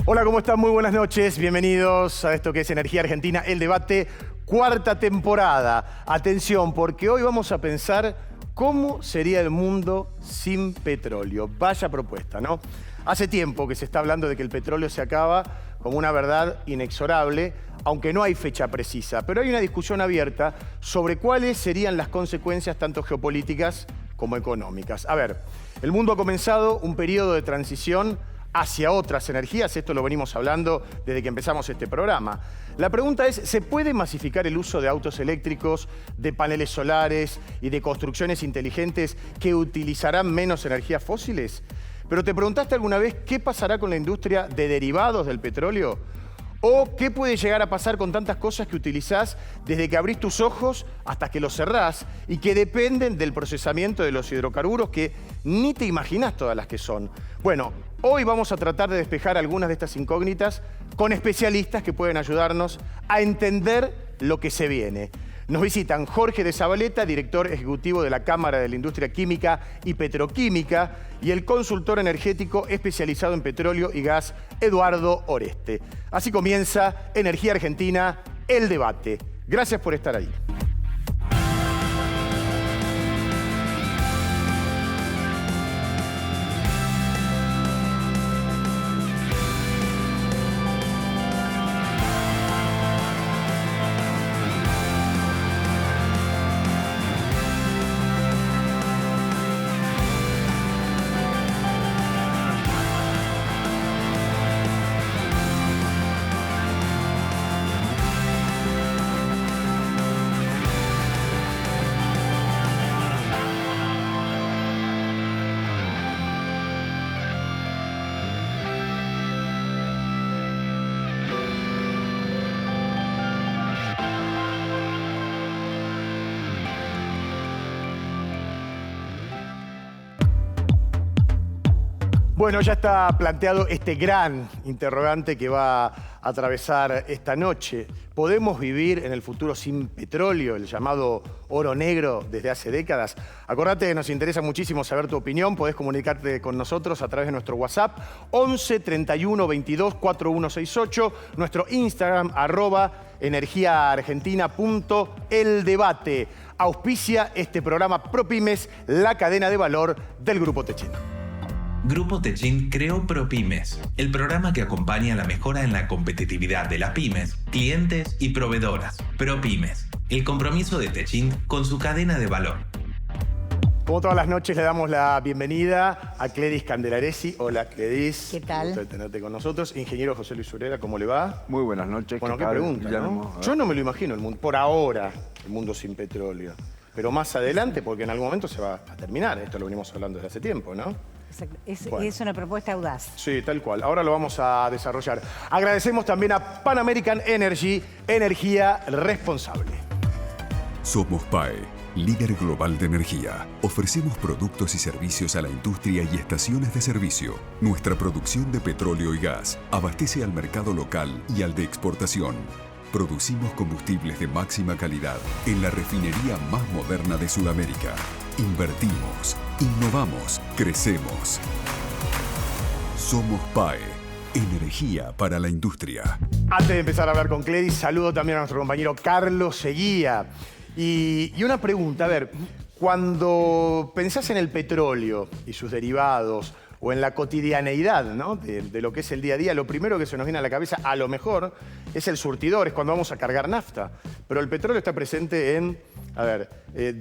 Hola, ¿cómo están? Muy buenas noches. Bienvenidos a esto que es Energía Argentina, el debate, cuarta temporada. Atención, porque hoy vamos a pensar cómo sería el mundo sin petróleo. Vaya propuesta, ¿no? Hace tiempo que se está hablando de que el petróleo se acaba como una verdad inexorable, aunque no hay fecha precisa. Pero hay una discusión abierta sobre cuáles serían las consecuencias tanto geopolíticas como económicas. A ver, el mundo ha comenzado un periodo de transición hacia otras energías. Esto lo venimos hablando desde que empezamos este programa. La pregunta es, ¿se puede masificar el uso de autos eléctricos, de paneles solares y de construcciones inteligentes que utilizarán menos energías fósiles? ¿Pero te preguntaste alguna vez qué pasará con la industria de derivados del petróleo? ¿O qué puede llegar a pasar con tantas cosas que utilizás desde que abrís tus ojos hasta que los cerrás y que dependen del procesamiento de los hidrocarburos que ni te imaginás todas las que son? Bueno, hoy vamos a tratar de despejar algunas de estas incógnitas con especialistas que pueden ayudarnos a entender lo que se viene. Nos visitan Jorge de Zabaleta, director ejecutivo de la Cámara de la Industria Química y Petroquímica, y el consultor energético especializado en petróleo y gas, Eduardo Oreste. Así comienza Energía Argentina, el debate. Gracias por estar ahí. Bueno, ya está planteado este gran interrogante que va a atravesar esta noche. ¿Podemos vivir en el futuro sin petróleo, el llamado oro negro desde hace décadas? Acordate que nos interesa muchísimo saber tu opinión. Podés comunicarte con nosotros a través de nuestro WhatsApp 11 31 22 4168, nuestro Instagram @energiaargentina.eldebate. Auspicia este programa ProPymes, la cadena de valor del Grupo Techint. Grupo Techint creó ProPymes, el programa que acompaña la mejora en la competitividad de las pymes, clientes y proveedoras. ProPymes, el compromiso de Techint con su cadena de valor. Como todas las noches le damos la bienvenida a Cledis Candelaresi. Hola, Cledis. ¿Qué tal? Un gusto de tenerte con nosotros. Ingeniero José Luis Urera, ¿cómo le va? Muy buenas noches. Bueno, qué pregunta, ¿no? Yo no me lo imagino, el mundo, por ahora, el mundo sin petróleo. Pero más adelante, porque en algún momento se va a terminar. Esto lo venimos hablando desde hace tiempo, ¿no? Exacto. Es Bueno. una propuesta audaz. Sí, tal cual. Ahora lo vamos a desarrollar. Agradecemos también a Pan American Energy, energía responsable. Somos PAE, líder global de energía. Ofrecemos productos y servicios a la industria y estaciones de servicio. Nuestra producción de petróleo y gas abastece al mercado local y al de exportación. Producimos combustibles de máxima calidad en la refinería más moderna de Sudamérica. Invertimos, innovamos, crecemos. Somos PAE, energía para la industria. Antes de empezar a hablar con Cledis, saludo también a nuestro compañero Carlos Seguía. Y una pregunta, a ver, cuando pensás en el petróleo y sus derivados, o en la cotidianeidad, ¿no? de lo que es el día a día, lo primero que se nos viene a la cabeza, a lo mejor, es el surtidor, es cuando vamos a cargar nafta. Pero el petróleo está presente en,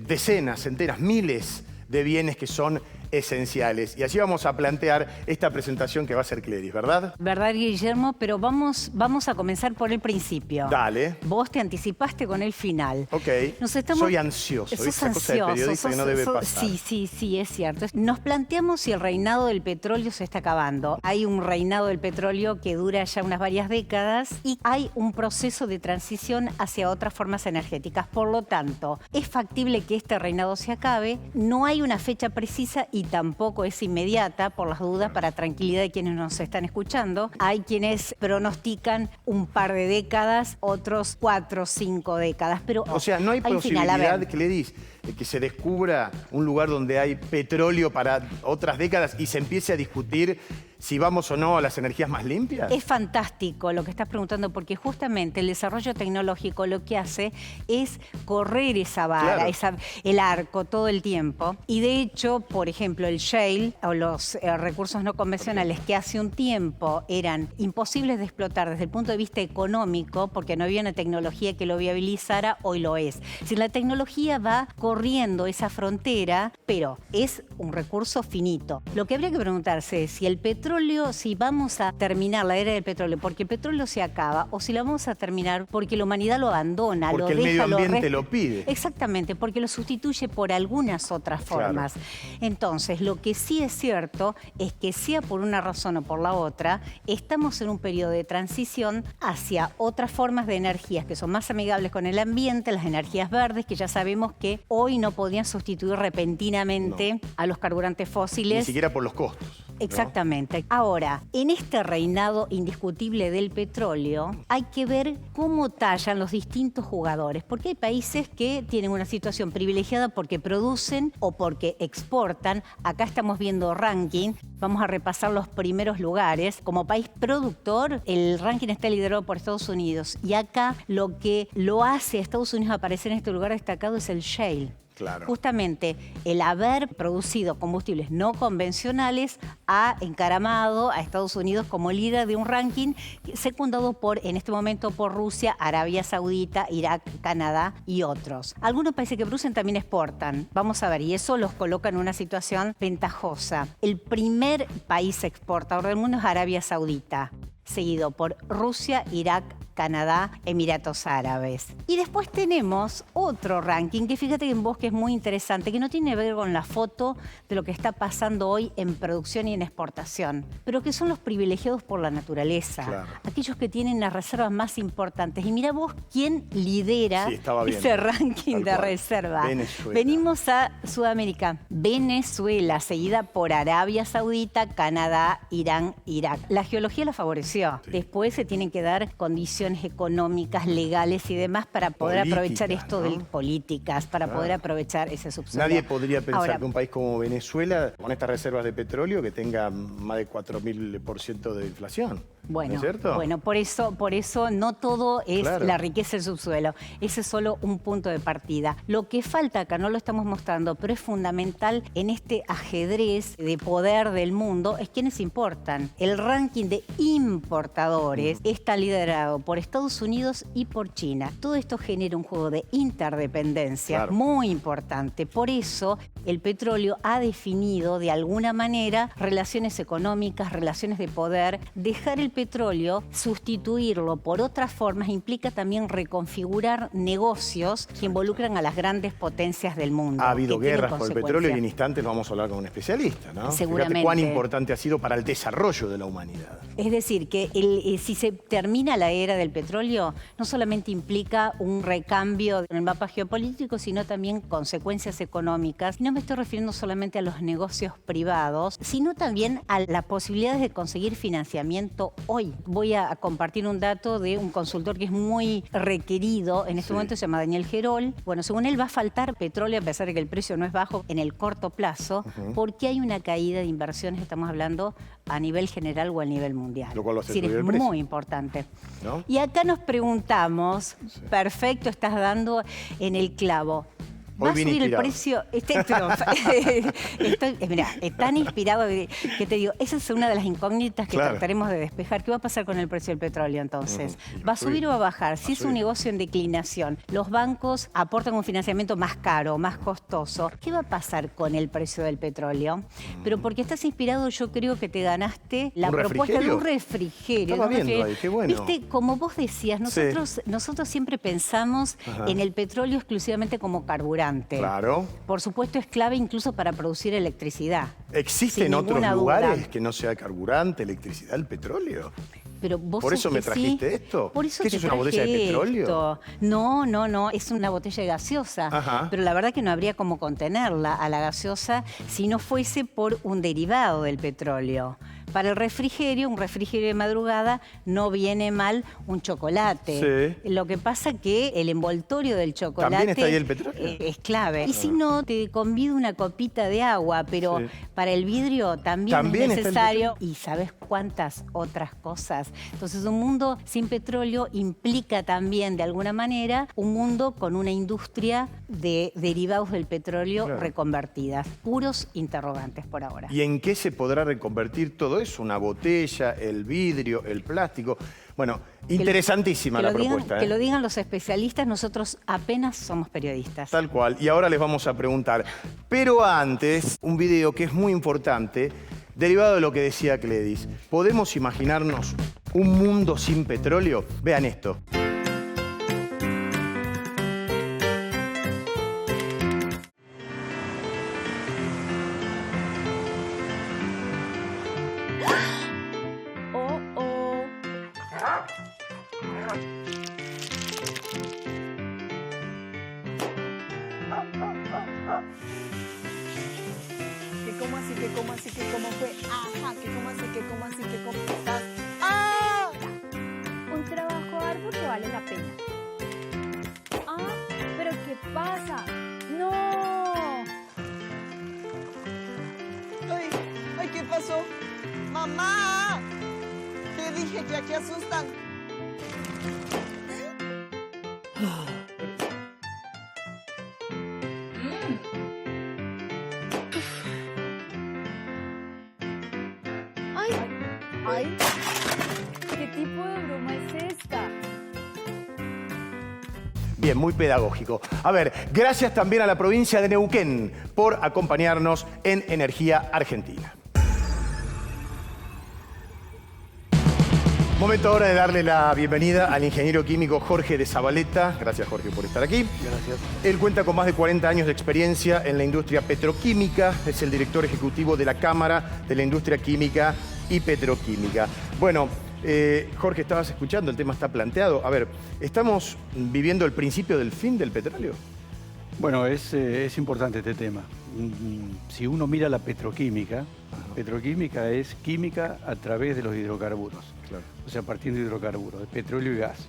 decenas, centenas, miles de bienes que son esenciales. Y así vamos a plantear esta presentación que va a ser Cledis, ¿verdad? ¿Verdad, Guillermo? Pero vamos a comenzar por el principio. Dale. Vos te anticipaste con el final. Ok. Soy ansioso. Sos Esa cosa de periodista que no debe pasar. Sí, es cierto. Nos planteamos si el reinado del petróleo se está acabando. Hay un reinado del petróleo que dura ya unas varias décadas y hay un proceso de transición hacia otras formas energéticas. Por lo tanto, es factible que este reinado se acabe. No hay una fecha precisa y tampoco es inmediata, por las dudas, para tranquilidad de quienes nos están escuchando. Hay quienes pronostican un par de décadas, otros 4 o 5 décadas. Pero o sea, no hay posibilidad, Cledis, que se descubra un lugar donde hay petróleo para otras décadas y se empiece a discutir si vamos o no a las energías más limpias? Es fantástico lo que estás preguntando, porque justamente el desarrollo tecnológico lo que hace es correr esa vara, Claro. el arco todo el tiempo. Y de hecho, por ejemplo, el shale o los recursos no convencionales que hace un tiempo eran imposibles de explotar desde el punto de vista económico, porque no había una tecnología que lo viabilizara, hoy lo es. Si la tecnología va corriendo esa frontera, pero es un recurso finito. Lo que habría que preguntarse es si el petróleo, si vamos a terminar la era del petróleo porque el petróleo se acaba, o si la vamos a terminar porque la humanidad lo abandona, Porque el medio ambiente lo pide. Exactamente, porque lo sustituye por algunas otras formas. Claro. Entonces, lo que sí es cierto es que sea por una razón o por la otra, estamos en un periodo de transición hacia otras formas de energías que son más amigables con el ambiente, las energías verdes, que ya sabemos que hoy no podían sustituir repentinamente a los carburantes fósiles. Ni siquiera por los costos, ¿no? Exactamente. Ahora, en este reinado indiscutible del petróleo, hay que ver cómo tallan los distintos jugadores, porque hay países que tienen una situación privilegiada porque producen o porque exportan. Acá estamos viendo ranking, vamos a repasar los primeros lugares. Como país productor, el ranking está liderado por Estados Unidos, y acá lo que lo hace a Estados Unidos aparecer en este lugar destacado es el shale. Claro. Justamente el haber producido combustibles no convencionales ha encaramado a Estados Unidos como líder de un ranking secundado en este momento por Rusia, Arabia Saudita, Irak, Canadá y otros. Algunos países que producen también exportan. Vamos a ver, y eso los coloca en una situación ventajosa. El primer país exportador del mundo es Arabia Saudita, seguido por Rusia, Irak, Canadá, Emiratos Árabes. Y después tenemos otro ranking que fíjate que en vos que es muy interesante, que no tiene que ver con la foto de lo que está pasando hoy en producción y en exportación, pero que son los privilegiados por la naturaleza, Claro. aquellos que tienen las reservas más importantes. Y mira vos quién lidera Sí, estaba viendo. ese ranking Tal de cual. reserva. Venezuela. Venimos a Sudamérica. Venezuela, seguida por Arabia Saudita, Canadá, Irán, Irak. La geología la favoreció. Sí. Después se tienen que dar condiciones económicas, legales y demás para poder aprovechar Políticas, esto ¿no? de políticas, para Claro. poder aprovechar ese subsuelo. Nadie podría pensar Ahora, que un país como Venezuela, con estas reservas de petróleo, que tenga más de 4.000% de inflación. Bueno, ¿No es cierto? bueno, por eso no todo es Claro. la riqueza del subsuelo. Ese es solo un punto de partida. Lo que falta acá, no lo estamos mostrando, pero es fundamental en este ajedrez de poder del mundo, es quiénes importan. El ranking de importadores está liderado por Estados Unidos y por China. Todo esto genera un juego de interdependencia Claro. muy importante. Por eso el petróleo ha definido de alguna manera relaciones económicas, relaciones de poder. Dejar el petróleo, sustituirlo por otras formas, implica también reconfigurar negocios que involucran a las grandes potencias del mundo. Ha habido que tienen guerras por el petróleo y consecuencias. en instantes lo vamos a hablar con un especialista, ¿no? Seguramente. Fíjate cuán importante ha sido para el desarrollo de la humanidad. Es decir, que si se termina la era del petróleo, no solamente implica un recambio en el mapa geopolítico, sino también consecuencias económicas. Y no me estoy refiriendo solamente a los negocios privados, sino también a las posibilidades de conseguir financiamiento hoy. Voy a compartir un dato de un consultor que es muy requerido en este Sí. momento, se llama Daniel Gerol. Bueno, según él va a faltar petróleo, a pesar de que el precio no es bajo, en el corto plazo, porque hay una caída de inversiones, estamos hablando a nivel general o a nivel mundial. Lo cual lo hace Es decir, subir es el precio. muy importante. ¿No? Y acá nos preguntamos, perfecto, estás dando en el clavo. Hoy ¿Va a vine subir el inspirado. precio? Mirá, tan inspirado que te digo, esa es una de las incógnitas que Claro. trataremos de despejar. ¿Qué va a pasar con el precio del petróleo entonces? Y ¿Va a subir o va a bajar? Si es un subir. negocio en declinación, los bancos aportan un financiamiento más caro, más costoso. ¿Qué va a pasar con el precio del petróleo? Pero porque estás inspirado, yo creo que te ganaste la ¿Un propuesta de un refrigerio? refrigerio. Estaba de un viendo ahí, qué bueno. Viste, como vos decías, nosotros siempre pensamos Ajá. en el petróleo exclusivamente como carburante. Claro. Por supuesto, es clave incluso para producir electricidad. ¿Existen Sin otros ninguna lugares duda. que no sea carburante, electricidad, el petróleo? Pero vos ¿Por eso sos me que trajiste sí. esto? Por eso ¿Qué te es una botella de traje petróleo? esto. No, es una botella gaseosa. Ajá. Pero la verdad que no habría cómo contenerla a la gaseosa si no fuese por un derivado del petróleo. Para el refrigerio, un refrigerio de madrugada, no viene mal un chocolate. Sí. Lo que pasa que el envoltorio del chocolate... ¿También está ahí el petróleo? Es clave. Y si no, te convido una copita de agua, pero Sí. para el vidrio también ¿También es está el necesario. Y ¿sabes cuántas otras cosas? Entonces, un mundo sin petróleo implica también, de alguna manera, un mundo con una industria de derivados del petróleo Claro. reconvertidas. Puros interrogantes por ahora. ¿Y en qué se podrá reconvertir todo eso? Una botella, el vidrio, el plástico. Bueno, interesantísima la propuesta. Que lo digan los especialistas, nosotros apenas somos periodistas. Tal cual. Y ahora les vamos a preguntar. Pero antes, un video que es muy importante, derivado de lo que decía Cledis. ¿Podemos imaginarnos un mundo sin petróleo? Vean esto. Oh, oh. ¿Qué cómo así? ¿Qué cómo así? ¿Qué cómo fue? Ajá, ¿qué cómo así? ¿Qué cómo así? ¿Qué cómo estás? ¡Ah! Un trabajo arduo que vale la pena. Ah, pero ¿qué pasa? ¡No! ¡Ay! ¡Ay! ¿Qué pasó? ¡Mamá! Te dije que aquí asustan. ¡Ay! ¡Ay! ¿Qué tipo de broma es esta? Bien, muy pedagógico. A ver, gracias también a la provincia de Neuquén por acompañarnos en Energía Argentina. Momento ahora de darle la bienvenida al ingeniero químico Jorge de Zabaleta. Gracias, Jorge, por estar aquí. Gracias. Él cuenta con más de 40 años de experiencia en la industria petroquímica. Es el director ejecutivo de la Cámara de la Industria Química y Petroquímica. Bueno, Jorge, estabas escuchando, el tema está planteado. A ver, ¿estamos viviendo el principio del fin del petróleo? Bueno, es importante este tema. Si uno mira la petroquímica, petroquímica es química a través de los hidrocarburos. Claro. O sea, partiendo de hidrocarburos, de petróleo y gas.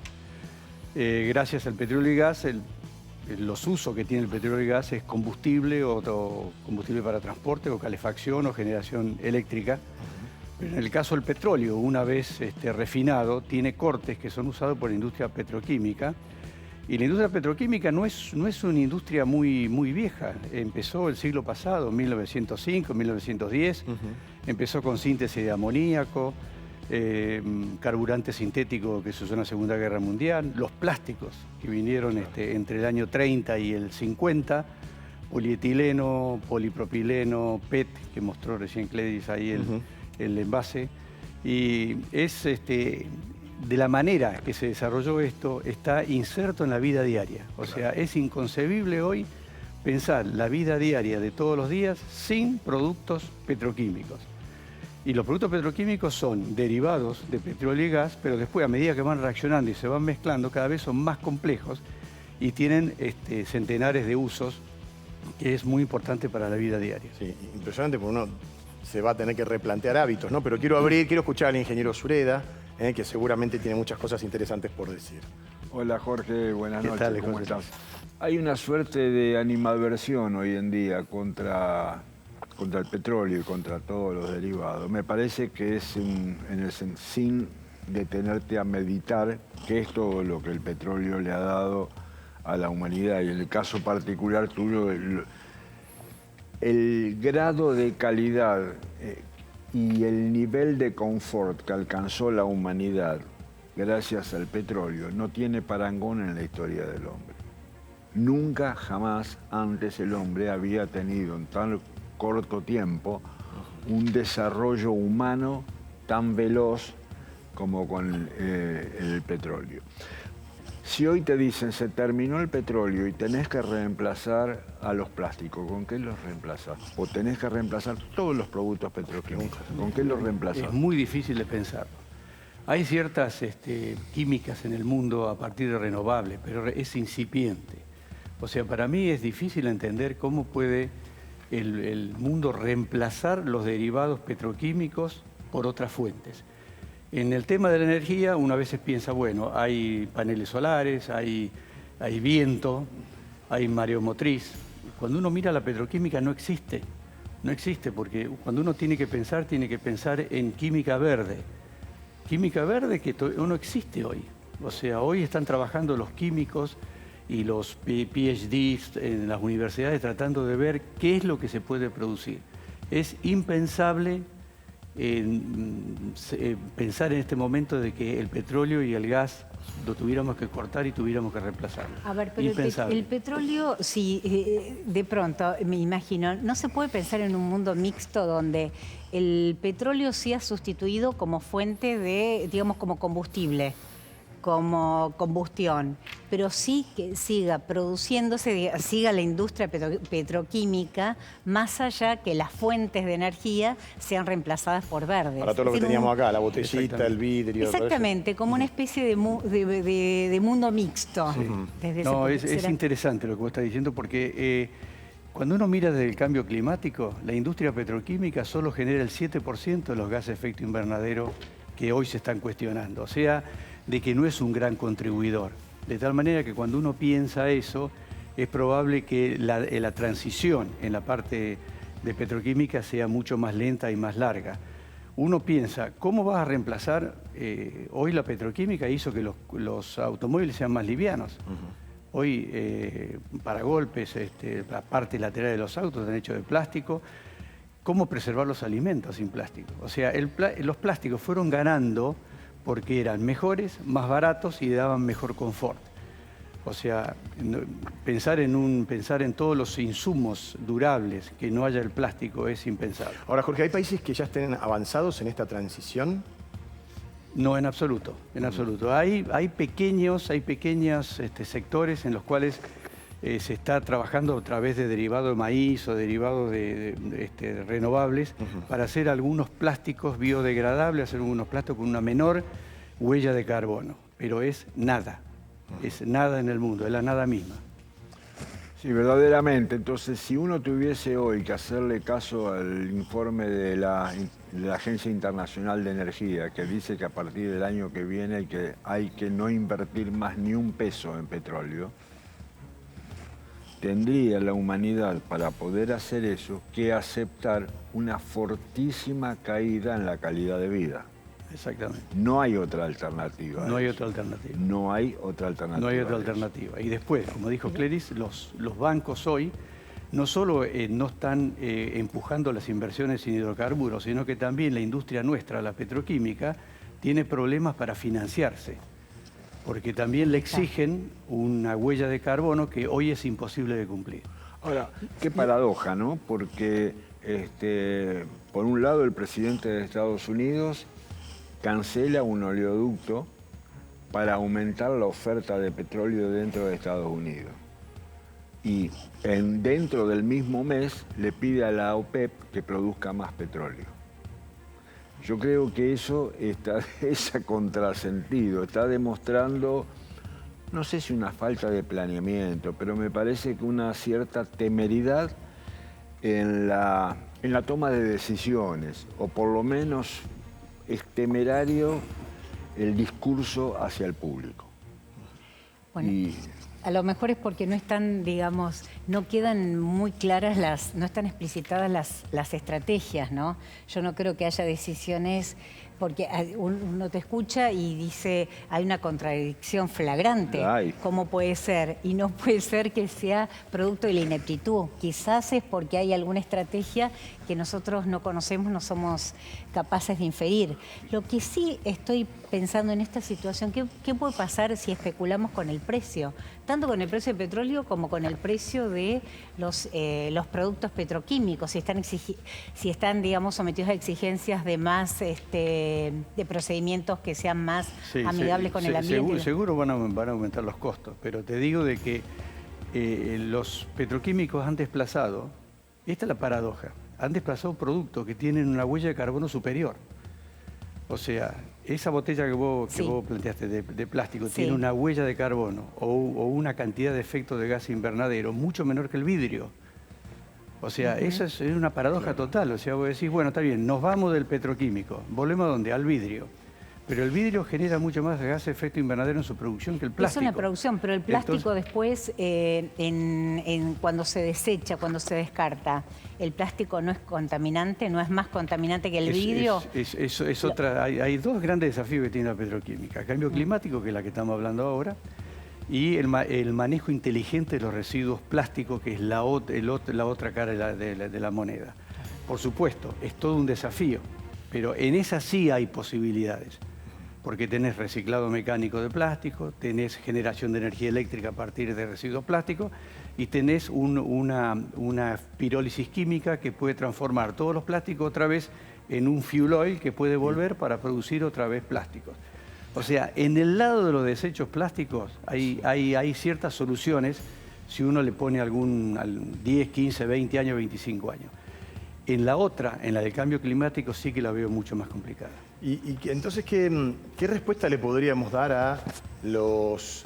Gracias al petróleo y gas, los usos que tiene el petróleo y gas es combustible o combustible para transporte o calefacción o generación eléctrica. Pero en el caso del petróleo, una vez refinado, tiene cortes que son usados por la industria petroquímica. Y la industria petroquímica no es una industria muy vieja. Empezó el siglo pasado, 1905, 1910. Empezó con síntesis de amoníaco, carburante sintético que se usó en la Segunda Guerra Mundial, los plásticos que vinieron entre el año 30 y el 50, polietileno, polipropileno, PET, que mostró recién Cledis ahí el envase. Y es de la manera que se desarrolló esto, está inserto en la vida diaria. O sea, es inconcebible hoy pensar la vida diaria de todos los días sin productos petroquímicos. Y los productos petroquímicos son derivados de petróleo y gas, pero después, a medida que van reaccionando y se van mezclando, cada vez son más complejos y tienen centenares de usos, que es muy importante para la vida diaria. Sí, impresionante porque uno se va a tener que replantear hábitos, ¿no? Pero quiero escuchar al ingeniero Sureda, que seguramente tiene muchas cosas interesantes por decir. Hola Jorge, buenas ¿Qué noches, tal, ¿cómo Jorge? estás? Hay una suerte de animadversión hoy en día contra el petróleo y contra todos los derivados. Me parece que es sin detenerte a meditar que es todo lo que el petróleo le ha dado a la humanidad. Y en el caso particular tuyo, el grado de calidad y el nivel de confort que alcanzó la humanidad gracias al petróleo no tiene parangón en la historia del hombre. Nunca, jamás antes el hombre había tenido en tan corto tiempo un desarrollo humano tan veloz como con el petróleo. Si hoy te dicen se terminó el petróleo y tenés que reemplazar a los plásticos, ¿con qué los reemplazas? O tenés que reemplazar todos los productos petroquímicos, ¿con qué los reemplazas? Es muy difícil de pensarlo. Hay ciertas químicas en el mundo a partir de renovables, pero es incipiente. O sea, para mí es difícil entender cómo puede el mundo reemplazar los derivados petroquímicos por otras fuentes. En el tema de la energía, uno a veces piensa, bueno, hay paneles solares, hay viento, hay mareomotriz. Cuando uno mira la petroquímica no existe. No existe porque cuando uno tiene que pensar en química verde. Química verde que no existe hoy. O sea, hoy están trabajando los químicos y los PhDs en las universidades tratando de ver qué es lo que se puede producir. Es impensable pensar en este momento de que el petróleo y el gas lo tuviéramos que cortar y tuviéramos que reemplazarlo. A ver, pero el petróleo, si de pronto, me imagino, no se puede pensar en un mundo mixto donde el petróleo sea sustituido como fuente de, digamos, como combustible, como combustión, pero sí que siga produciéndose, siga la industria petroquímica, más allá que las fuentes de energía sean reemplazadas por verdes. Para todo lo que teníamos acá, la botellita, el vidrio. Exactamente, como una especie de mundo mixto. Sí. No, es interesante lo que vos estás diciendo porque cuando uno mira desde el cambio climático, la industria petroquímica solo genera el 7% de los gases de efecto invernadero que hoy se están cuestionando. O sea, de que no es un gran contribuidor. De tal manera que cuando uno piensa eso, es probable que la transición en la parte de petroquímica sea mucho más lenta y más larga. Uno piensa, ¿cómo vas a reemplazar? Hoy la petroquímica hizo que los automóviles sean más livianos. Hoy, paragolpes, la parte lateral de los autos están hechos de plástico. ¿Cómo preservar los alimentos sin plástico? O sea, los plásticos fueron ganando porque eran mejores, más baratos y daban mejor confort. O sea, pensar en todos los insumos durables, que no haya el plástico, es impensable. Ahora, Jorge, ¿hay países que ya estén avanzados en esta transición? No, en absoluto, en absoluto. Hay pequeños sectores en los cuales se está trabajando a través de derivado de maíz o derivados de renovables para hacer algunos plásticos biodegradables, hacer algunos plásticos con una menor huella de carbono. Pero es nada en el mundo, es la nada misma. Sí, verdaderamente. Entonces, si uno tuviese hoy que hacerle caso al informe de la Agencia Internacional de Energía, que dice que a partir del año que viene hay que no invertir más ni un peso en petróleo, tendría la humanidad, para poder hacer eso, que aceptar una fortísima caída en la calidad de vida. Exactamente. No hay otra alternativa. No hay otra alternativa. No hay otra alternativa. No hay otra alternativa. Y después, como dijo Cleris, los bancos hoy no solo no están empujando las inversiones en hidrocarburos, sino que también la industria nuestra, la petroquímica, tiene problemas para financiarse. Porque también le exigen una huella de carbono que hoy es imposible de cumplir. Ahora, qué paradoja, ¿no? Porque, por un lado, el presidente de Estados Unidos cancela un oleoducto para aumentar la oferta de petróleo dentro de Estados Unidos. Y dentro del mismo mes le pide a la OPEP que produzca más petróleo. Yo creo que eso es a contrasentido, está demostrando, no sé si una falta de planeamiento, pero me parece que una cierta temeridad en la toma de decisiones, o por lo menos es temerario el discurso hacia el público. Bueno, a lo mejor es porque no están, digamos, no quedan muy claras no están explicitadas las estrategias, ¿no? Yo no creo que haya decisiones, porque uno te escucha y dice, hay una contradicción flagrante. Ay. ¿Cómo puede ser? Y no puede ser que sea producto de la ineptitud. Quizás es porque hay alguna estrategia que nosotros no conocemos, no somos capaces de inferir. Lo que sí estoy pensando en esta situación, ¿qué puede pasar si especulamos con el precio? Tanto con el precio del petróleo como con el precio de los productos petroquímicos, si están, digamos, sometidos a exigencias de más de procedimientos que sean más amigables con el ambiente. Seguro van a aumentar los costos, pero te digo de que los petroquímicos han desplazado, esta es la paradoja, han desplazado productos que tienen una huella de carbono superior. O sea, esa botella que vos planteaste de plástico tiene una huella de carbono o una cantidad de efecto de gas invernadero mucho menor que el vidrio. O sea, esa es una paradoja total. O sea, vos decís, bueno, está bien, nos vamos del petroquímico. ¿Volvemos a dónde? Al vidrio. Pero el vidrio genera mucho más gas de efecto invernadero en su producción que el plástico. Es una producción, pero el plástico después, cuando se desecha, cuando se descarta, ¿el plástico no es contaminante, no es más contaminante que el vidrio? Es otra. Hay dos grandes desafíos que tiene la petroquímica. Cambio climático, que es la que estamos hablando ahora, y el manejo inteligente de los residuos plásticos, que es la otra cara de la moneda. Por supuesto, es todo un desafío, pero en esa sí hay posibilidades. Porque tenés reciclado mecánico de plástico, tenés generación de energía eléctrica a partir de residuos plásticos y tenés una pirólisis química que puede transformar todos los plásticos otra vez en un fuel oil que puede volver para producir otra vez plásticos. O sea, en el lado de los desechos plásticos hay ciertas soluciones si uno le pone 10, 15, 20 años, 25 años. En la otra, en la del cambio climático, sí que la veo mucho más complicada. Entonces, ¿qué respuesta le podríamos dar a los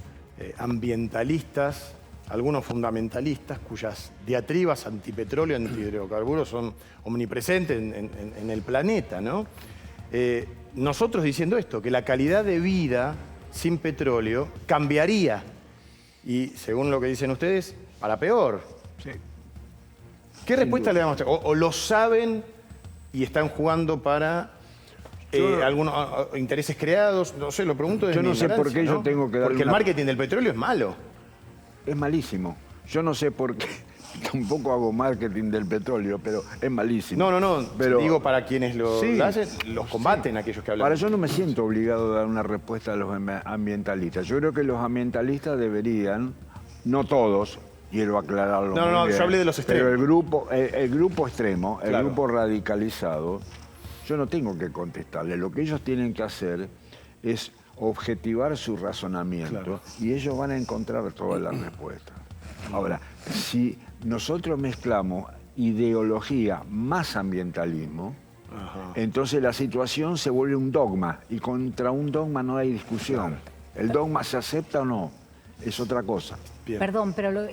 ambientalistas, algunos fundamentalistas, cuyas diatribas antipetróleo, antihidrocarburos son omnipresentes en el planeta, ¿no? Nosotros diciendo esto, que la calidad de vida sin petróleo cambiaría. Y según lo que dicen ustedes, para peor. Sí. ¿Qué respuesta le damos? ¿O lo saben y están jugando para algunos intereses creados? No sé, lo pregunto desde Yo no sé por qué yo tengo que dar Porque el marketing del petróleo es malo. Es malísimo. Yo no sé por qué. Tampoco hago marketing del petróleo, pero es malísimo. No. Pero, digo, para quienes lo hacen, los combaten aquellos que hablan. Ahora, yo no me siento obligado a dar una respuesta a los ambientalistas. Yo creo que los ambientalistas deberían, no todos, quiero aclararlo muy bien, yo hablé de los extremos. pero el grupo extremo, el grupo radicalizado, yo no tengo que contestarle. Lo que ellos tienen que hacer es objetivar su razonamiento y ellos van a encontrar todas las respuestas. Ahora, si nosotros mezclamos ideología más ambientalismo, entonces la situación se vuelve un dogma y contra un dogma no hay discusión. ¿El dogma se acepta o no? Es otra cosa. Bien. Perdón, pero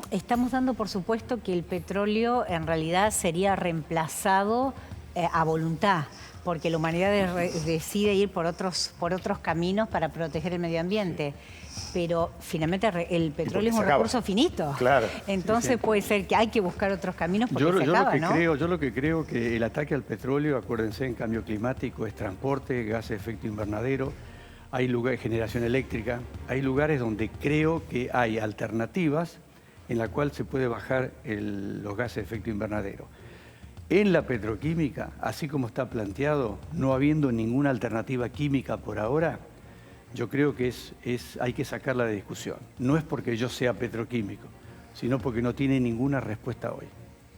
estamos dando por supuesto que el petróleo en realidad sería reemplazado a voluntad, porque la humanidad decide ir por otros caminos para proteger el medio ambiente. Pero finalmente el petróleo es un recurso finito. Claro. Entonces puede ser que hay que buscar otros caminos porque se acaba, ¿no? Yo lo que creo que el ataque al petróleo, acuérdense, en cambio climático, es transporte, gases de efecto invernadero, hay lugares de generación eléctrica, hay lugares donde creo que hay alternativas en la cual se puede bajar los gases de efecto invernadero. En la petroquímica, así como está planteado, no habiendo ninguna alternativa química por ahora, yo creo que hay que sacarla de discusión. No es porque yo sea petroquímico, sino porque no tiene ninguna respuesta hoy.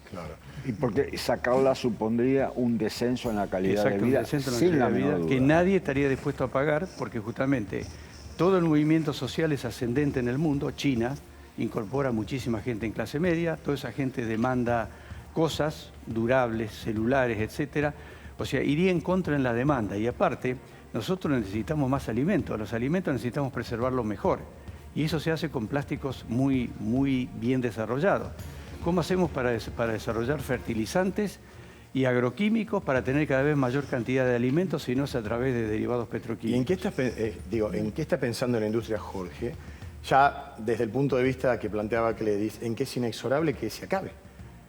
Claro. Y porque sacarla supondría un descenso en la calidad de vida, sin la menor duda. Que nadie estaría dispuesto a pagar, porque justamente todo el movimiento social es ascendente en el mundo. China incorpora muchísima gente en clase media, toda esa gente demanda cosas durables, celulares, etcétera. O sea, iría en contra en la demanda. Y aparte, nosotros necesitamos más alimentos. Los alimentos necesitamos preservarlos mejor. Y eso se hace con plásticos muy, muy bien desarrollados. ¿Cómo hacemos para desarrollar fertilizantes y agroquímicos para tener cada vez mayor cantidad de alimentos si no es a través de derivados petroquímicos? ¿Y en qué está pensando la industria, Jorge? Ya desde el punto de vista que planteaba Cledis, ¿en qué es inexorable que se acabe?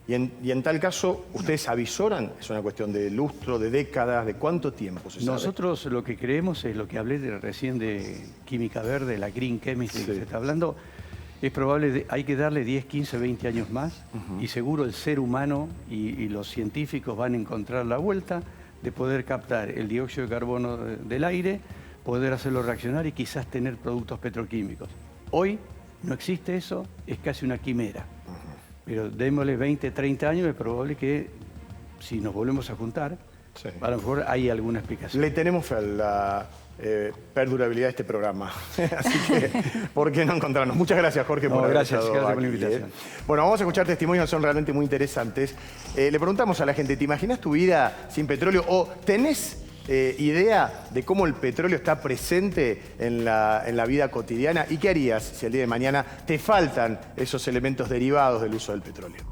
Y en tal caso, ¿ustedes avisoran? ¿Es una cuestión de lustro, de décadas, de cuánto tiempo se sabe? Nosotros lo que creemos es lo que hablé recién de química verde, la green chemistry que se está hablando. Es probable, hay que darle 10, 15, 20 años más y seguro el ser humano y los científicos van a encontrar la vuelta de poder captar el dióxido de carbono del aire, poder hacerlo reaccionar y quizás tener productos petroquímicos. Hoy no existe eso, es casi una quimera. Pero démosle 20, 30 años, es probable que si nos volvemos a juntar, a lo mejor hay alguna explicación. Le tenemos fe a la perdurabilidad de este programa. Así que, ¿por qué no encontrarnos? Muchas gracias, Jorge, por haber estado gracias por la aquí, invitación. Bueno, vamos a escuchar testimonios, son realmente muy interesantes. Le preguntamos a la gente, ¿te imaginas tu vida sin petróleo? ¿O tenés idea de cómo el petróleo está presente en la vida cotidiana? ¿Y qué harías si el día de mañana te faltan esos elementos derivados del uso del petróleo?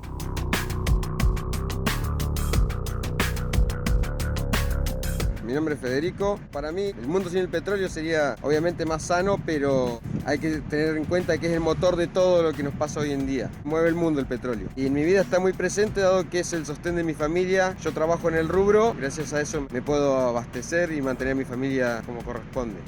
Mi nombre es Federico. Para mí, el mundo sin el petróleo sería obviamente más sano, pero hay que tener en cuenta que es el motor de todo lo que nos pasa hoy en día. Mueve el mundo el petróleo. Y en mi vida está muy presente, dado que es el sostén de mi familia. Yo trabajo en el rubro, gracias a eso me puedo abastecer y mantener a mi familia como corresponde.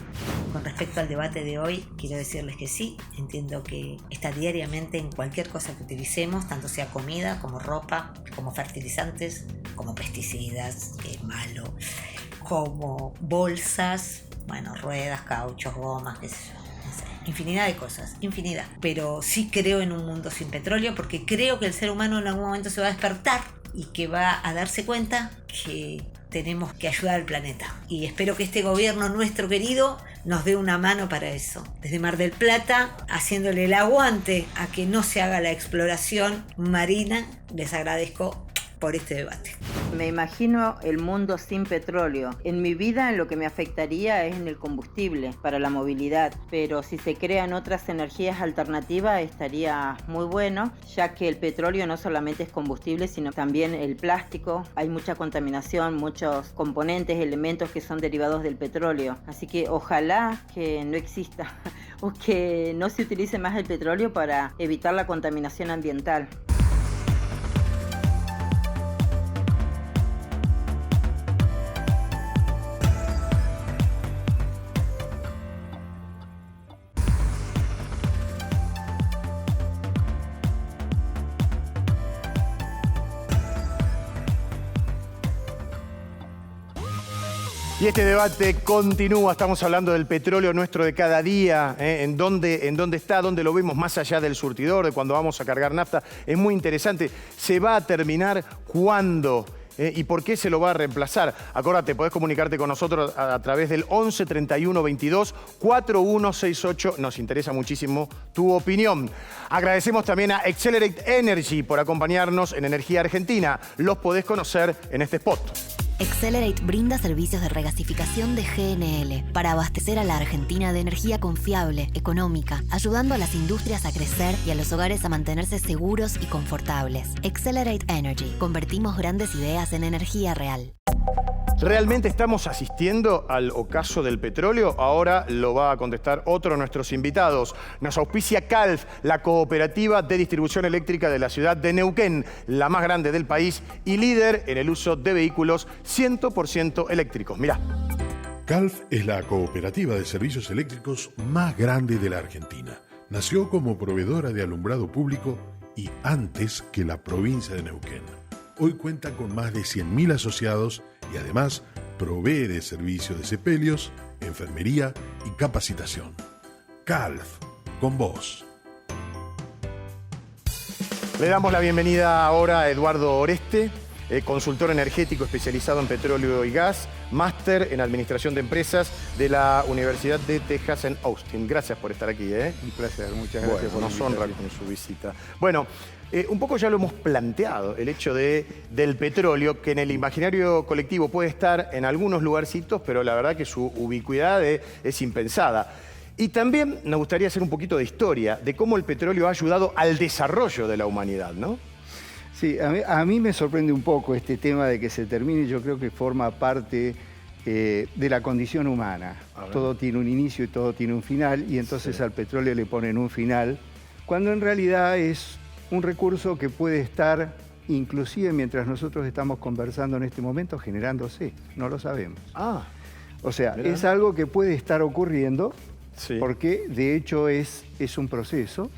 Con respecto al debate de hoy, quiero decirles que sí, entiendo que está diariamente en cualquier cosa que utilicemos, tanto sea comida, como ropa, como fertilizantes, como pesticidas, que es malo, como bolsas, bueno, ruedas, cauchos, gomas, qué sé yo, no sé, infinidad de cosas, infinidad. Pero sí creo en un mundo sin petróleo porque creo que el ser humano en algún momento se va a despertar y que va a darse cuenta que tenemos que ayudar al planeta. Y espero que este gobierno nuestro querido nos dé una mano para eso. Desde Mar del Plata, haciéndole el aguante a que no se haga la exploración marina, les agradezco por este debate. Me imagino el mundo sin petróleo. En mi vida lo que me afectaría es en el combustible para la movilidad, pero si se crean otras energías alternativas estaría muy bueno, ya que el petróleo no solamente es combustible, sino también el plástico. Hay mucha contaminación, muchos componentes, elementos que son derivados del petróleo. Así que ojalá que no exista o que no se utilice más el petróleo para evitar la contaminación ambiental. Y este debate continúa, estamos hablando del petróleo nuestro de cada día, en dónde está, dónde lo vemos más allá del surtidor, de cuando vamos a cargar nafta. Es muy interesante. ¿Se va a terminar cuándo? ¿Y por qué se lo va a reemplazar? Acuérdate, podés comunicarte con nosotros a través del 11 31 22 4168. Nos interesa muchísimo tu opinión. Agradecemos también a Accelerate Energy por acompañarnos en Energía Argentina. Los podés conocer en este spot. Accelerate brinda servicios de regasificación de GNL para abastecer a la Argentina de energía confiable, económica, ayudando a las industrias a crecer y a los hogares a mantenerse seguros y confortables. Accelerate Energy. Convertimos grandes ideas en energía real. ¿Realmente estamos asistiendo al ocaso del petróleo? Ahora lo va a contestar otro de nuestros invitados. Nos auspicia Calf, la cooperativa de distribución eléctrica de la ciudad de Neuquén, la más grande del país y líder en el uso de vehículos 100% eléctricos. Mirá. Calf es la cooperativa de servicios eléctricos más grande de la Argentina. Nació como proveedora de alumbrado público y antes que la provincia de Neuquén. Hoy cuenta con más de 100.000 asociados y además provee de servicios de sepelios, enfermería y capacitación. Calf, con vos. Le damos la bienvenida ahora a Eduardo Oreste, consultor energético especializado en petróleo y gas, máster en administración de empresas de la Universidad de Texas en Austin. Gracias por estar aquí. Un placer, muchas gracias por nos honra con su visita. Bueno, un poco ya lo hemos planteado, el hecho del petróleo, que en el imaginario colectivo puede estar en algunos lugarcitos, pero la verdad que su ubicuidad es impensada. Y también nos gustaría hacer un poquito de historia de cómo el petróleo ha ayudado al desarrollo de la humanidad, ¿no? Sí, a mí me sorprende un poco este tema de que se termine. Yo creo que forma parte de la condición humana. Todo tiene un inicio y todo tiene un final, y entonces al petróleo le ponen un final, cuando en realidad es un recurso que puede estar, inclusive mientras nosotros estamos conversando en este momento, generándose. No lo sabemos. O sea, ¿verdad? Es algo que puede estar ocurriendo, porque de hecho es un proceso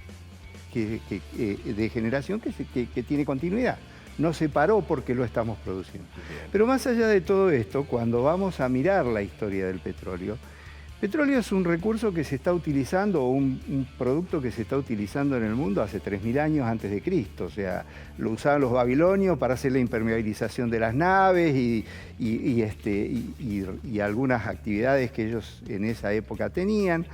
de generación que tiene continuidad. No se paró porque lo estamos produciendo. Pero más allá de todo esto, cuando vamos a mirar la historia del petróleo es un recurso que se está utilizando, o un producto que se está utilizando en el mundo hace 3.000 años antes de Cristo. O sea, lo usaban los babilonios para hacer la impermeabilización de las naves y algunas actividades que ellos en esa época tenían.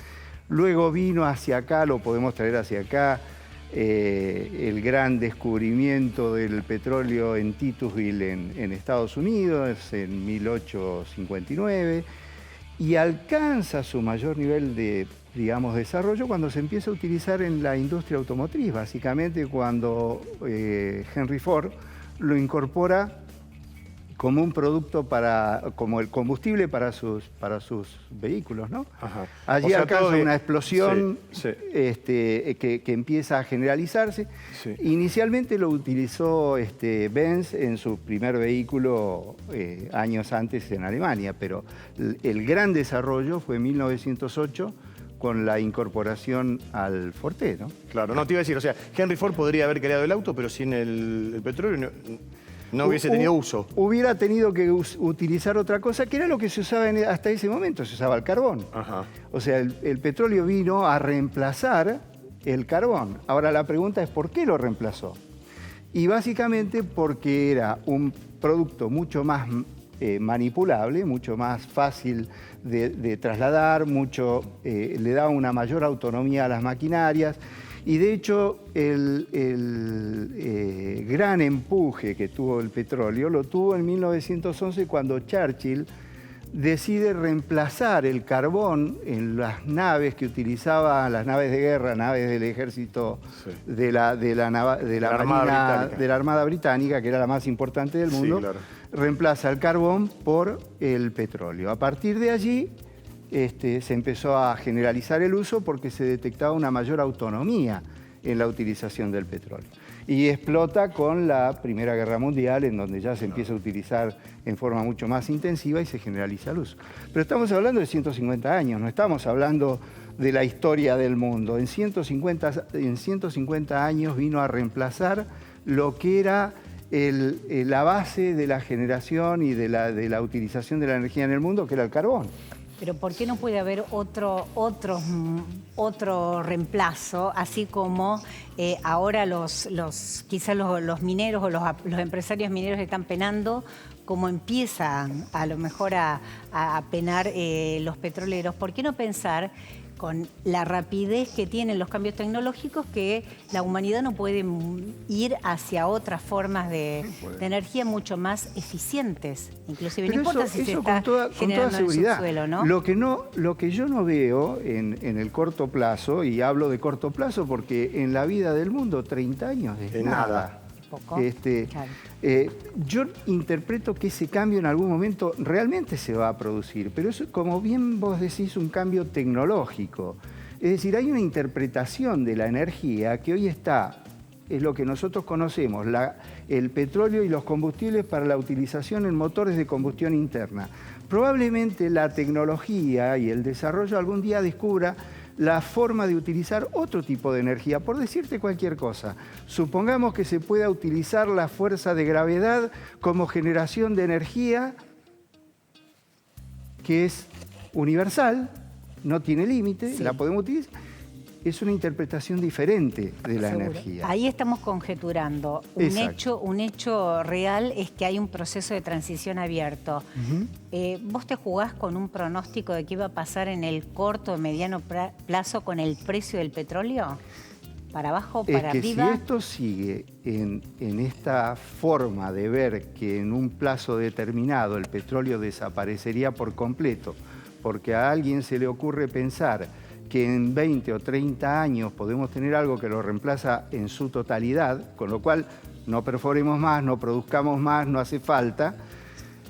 Luego vino hacia acá, lo podemos traer hacia acá, el gran descubrimiento del petróleo en Titusville, en Estados Unidos, en 1859, y alcanza su mayor nivel de, desarrollo cuando se empieza a utilizar en la industria automotriz, básicamente cuando Henry Ford lo incorpora como un producto como el combustible para sus vehículos, ¿no? Ajá. Allí O sea, alcanza todo una explosión sí. que empieza a generalizarse. Sí. Inicialmente lo utilizó Benz en su primer vehículo años antes en Alemania, pero el gran desarrollo fue en 1908 con la incorporación al Forte, ¿no? Claro, no te iba a decir, o sea, Henry Ford podría haber creado el auto, pero sin el petróleo no hubiese tenido uso. Hubiera tenido que utilizar otra cosa, que era lo que se usaba hasta ese momento, se usaba el carbón. Ajá. O sea, el petróleo vino a reemplazar el carbón. Ahora la pregunta es, ¿por qué lo reemplazó? Y básicamente porque era un producto mucho más manipulable, mucho más fácil de trasladar, le daba una mayor autonomía a las maquinarias. Y de hecho, el gran empuje que tuvo el petróleo lo tuvo en 1911 cuando Churchill decide reemplazar el carbón en las naves que utilizaban, las naves de guerra, naves del ejército de la Armada Británica, que era la más importante del mundo, Sí, claro. reemplaza el carbón por el petróleo. A partir de allí se empezó a generalizar el uso porque se detectaba una mayor autonomía en la utilización del petróleo. Y explota con la Primera Guerra Mundial, en donde ya se empieza a utilizar en forma mucho más intensiva y se generaliza el uso. Pero estamos hablando de 150 años, no estamos hablando de la historia del mundo. En 150 años vino a reemplazar lo que era la base de la generación y de la utilización de la energía en el mundo, que era el carbón. Pero ¿por qué no puede haber otro reemplazo, así como ahora quizás los mineros o los empresarios mineros están penando, como empiezan a lo mejor a penar los petroleros? ¿Por qué no pensar, con la rapidez que tienen los cambios tecnológicos, que la humanidad no puede ir hacia otras formas de energía mucho más eficientes? Inclusive Pero no importa si se está generando en el subsuelo, ¿no? Lo que yo no veo en el corto plazo, y hablo de corto plazo porque en la vida del mundo 30 años es nada. Poco. Claro. Yo interpreto que ese cambio en algún momento realmente se va a producir, pero es, como bien vos decís, un cambio tecnológico. Es decir, hay una interpretación de la energía que hoy está, es lo que nosotros conocemos, el petróleo y los combustibles para la utilización en motores de combustión interna. Probablemente la tecnología y el desarrollo algún día descubra la forma de utilizar otro tipo de energía. Por decirte cualquier cosa, supongamos que se pueda utilizar la fuerza de gravedad como generación de energía que es universal, no tiene límite, la podemos utilizar. Es una interpretación diferente de la energía. Ahí estamos conjeturando. Un hecho real es que hay un proceso de transición abierto. ¿Vos te jugás con un pronóstico de qué va a pasar en el corto o mediano plazo con el precio del petróleo? ¿Para abajo, para arriba? Si esto sigue en esta forma de ver que en un plazo determinado el petróleo desaparecería por completo, porque a alguien se le ocurre pensar que en 20 o 30 años podemos tener algo que lo reemplaza en su totalidad, con lo cual no perforemos más, no produzcamos más, no hace falta,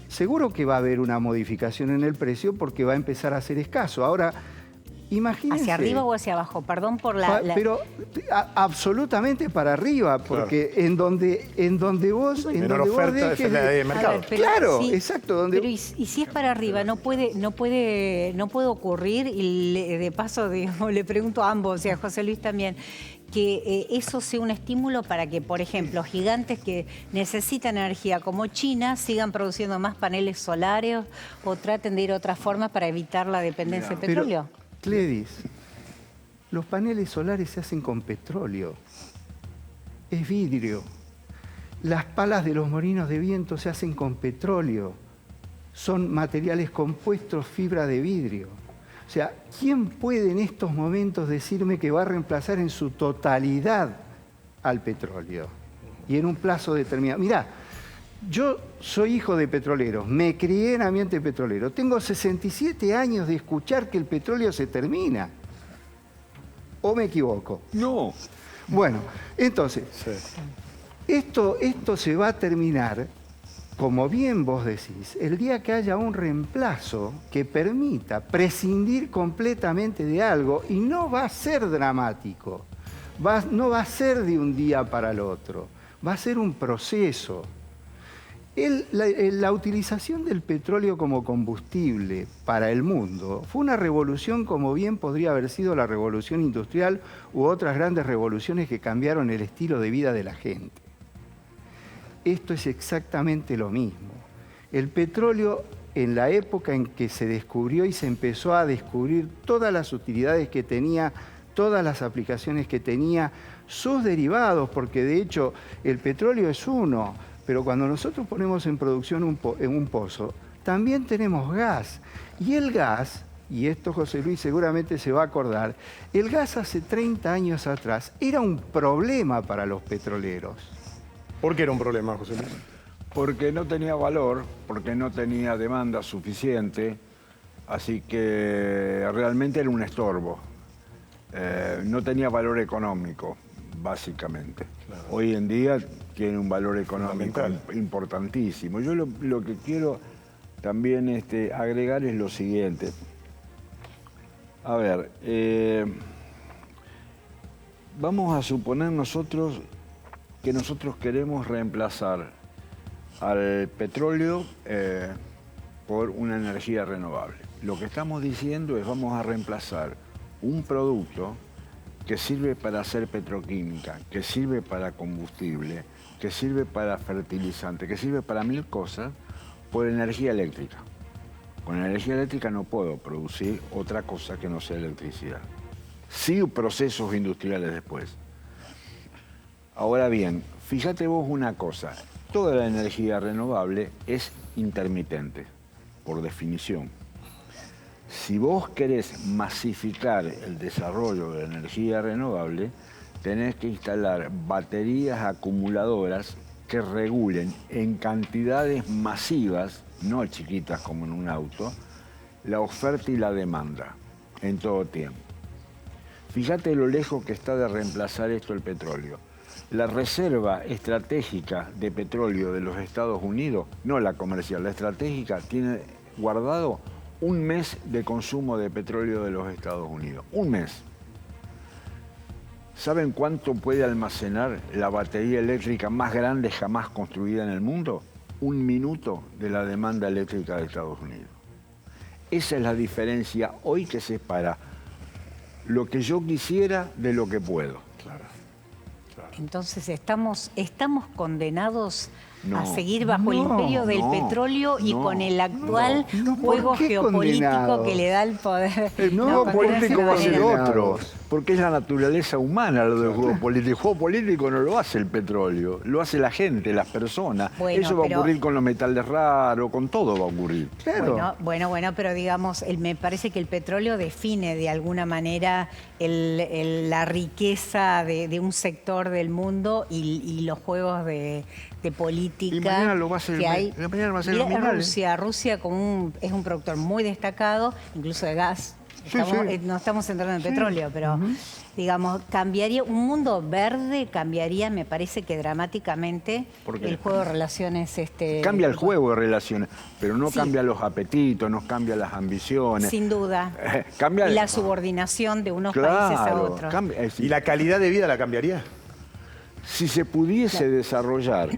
seguro que va a haber una modificación en el precio porque va a empezar a ser escaso. Ahora, imagínense... ¿Hacia arriba o hacia abajo? Perdón por Pero absolutamente para arriba, porque claro, en donde vos oferta es la de mercado. Ver, pero, claro, sí, exacto. Pero y si es para arriba, no puede ocurrir, y de paso digamos, le pregunto a ambos, y a José Luis también, que eso sea un estímulo para que, por ejemplo, gigantes que necesitan energía como China sigan produciendo más paneles solares o traten de ir a otras formas para evitar la dependencia del petróleo. Cledis, los paneles solares se hacen con petróleo, es vidrio. Las palas de los molinos de viento se hacen con petróleo, son materiales compuestos, fibra de vidrio. O sea, ¿quién puede en estos momentos decirme que va a reemplazar en su totalidad al petróleo? Y en un plazo determinado. Mirá, yo soy hijo de petroleros, me crié en ambiente petrolero. Tengo 67 años de escuchar que el petróleo se termina. ¿O me equivoco? No. Bueno, entonces, esto se va a terminar como bien vos decís, el día que haya un reemplazo que permita prescindir completamente de algo, y no va a ser dramático, no va a ser de un día para el otro, va a ser un proceso. La utilización del petróleo como combustible para el mundo fue una revolución como bien podría haber sido la revolución industrial u otras grandes revoluciones que cambiaron el estilo de vida de la gente. Esto es exactamente lo mismo. El petróleo, en la época en que se descubrió y se empezó a descubrir todas las utilidades que tenía, todas las aplicaciones que tenía, sus derivados, porque de hecho el petróleo es uno, pero cuando nosotros ponemos en producción un pozo, también tenemos gas. Y el gas, y esto José Luis seguramente se va a acordar, el gas hace 30 años atrás era un problema para los petroleros. ¿Por qué era un problema, José Luis? Porque no tenía valor, porque no tenía demanda suficiente, así que realmente era un estorbo. No tenía valor económico, básicamente. Claro. Hoy en día tiene un valor económico importantísimo. Yo lo que quiero también agregar es lo siguiente. A ver, vamos a suponer que nosotros queremos reemplazar al petróleo por una energía renovable. Lo que estamos diciendo es vamos a reemplazar un producto que sirve para hacer petroquímica, que sirve para combustible, que sirve para fertilizante, que sirve para 1000 cosas, por energía eléctrica. Con energía eléctrica no puedo producir otra cosa que no sea electricidad. Sí, procesos industriales después. Ahora bien, fíjate vos una cosa, toda la energía renovable es intermitente, por definición. Si vos querés masificar el desarrollo de la energía renovable, tenés que instalar baterías acumuladoras que regulen en cantidades masivas, no chiquitas como en un auto, la oferta y la demanda en todo tiempo. Fíjate lo lejos que está de reemplazar esto el petróleo. La reserva estratégica de petróleo de los Estados Unidos, no la comercial, la estratégica, tiene guardado 1 mes de consumo de petróleo de los Estados Unidos. 1 mes. ¿Saben cuánto puede almacenar la batería eléctrica más grande jamás construida en el mundo? 1 minuto de la demanda eléctrica de Estados Unidos. Esa es la diferencia hoy que separa lo que yo quisiera de lo que puedo. Claro. Entonces estamos condenados a seguir bajo el imperio del petróleo y con el actual juego geopolítico que le da el poder. El juego político va a ser otro, porque es la naturaleza humana lo del juego político. El juego político no lo hace el petróleo, lo hace la gente, las personas. Eso va a ocurrir con los metales raros, con todo va a ocurrir. Claro. Bueno, pero digamos, me parece que el petróleo define de alguna manera la riqueza de un sector del mundo y los juegos de política y mañana lo va a hacer, que hay. Mañana va a ser Rusia es un productor muy destacado, incluso de gas. No estamos entrando en petróleo, pero digamos, cambiaría, un mundo verde cambiaría, me parece que dramáticamente el juego de relaciones. Cambia el juego de relaciones, pero no cambia los apetitos, no cambia las ambiciones. Sin duda. Cambia la subordinación de unos países a otros. ¿Y la calidad de vida la cambiaría? Si se pudiese desarrollar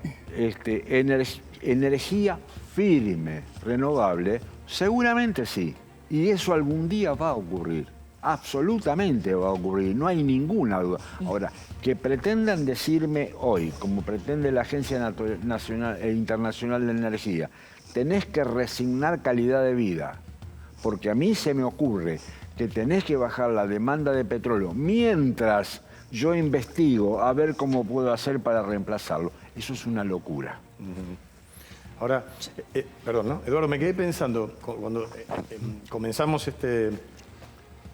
energía firme, renovable, seguramente sí. Y eso algún día va a ocurrir. Absolutamente va a ocurrir, no hay ninguna duda. Ahora, que pretendan decirme hoy, como pretende la Agencia Nacional e Internacional de Energía, tenés que resignar calidad de vida, porque a mí se me ocurre que tenés que bajar la demanda de petróleo mientras yo investigo a ver cómo puedo hacer para reemplazarlo. Eso es una locura. Ahora, perdón, ¿no? Eduardo, me quedé pensando, cuando comenzamos este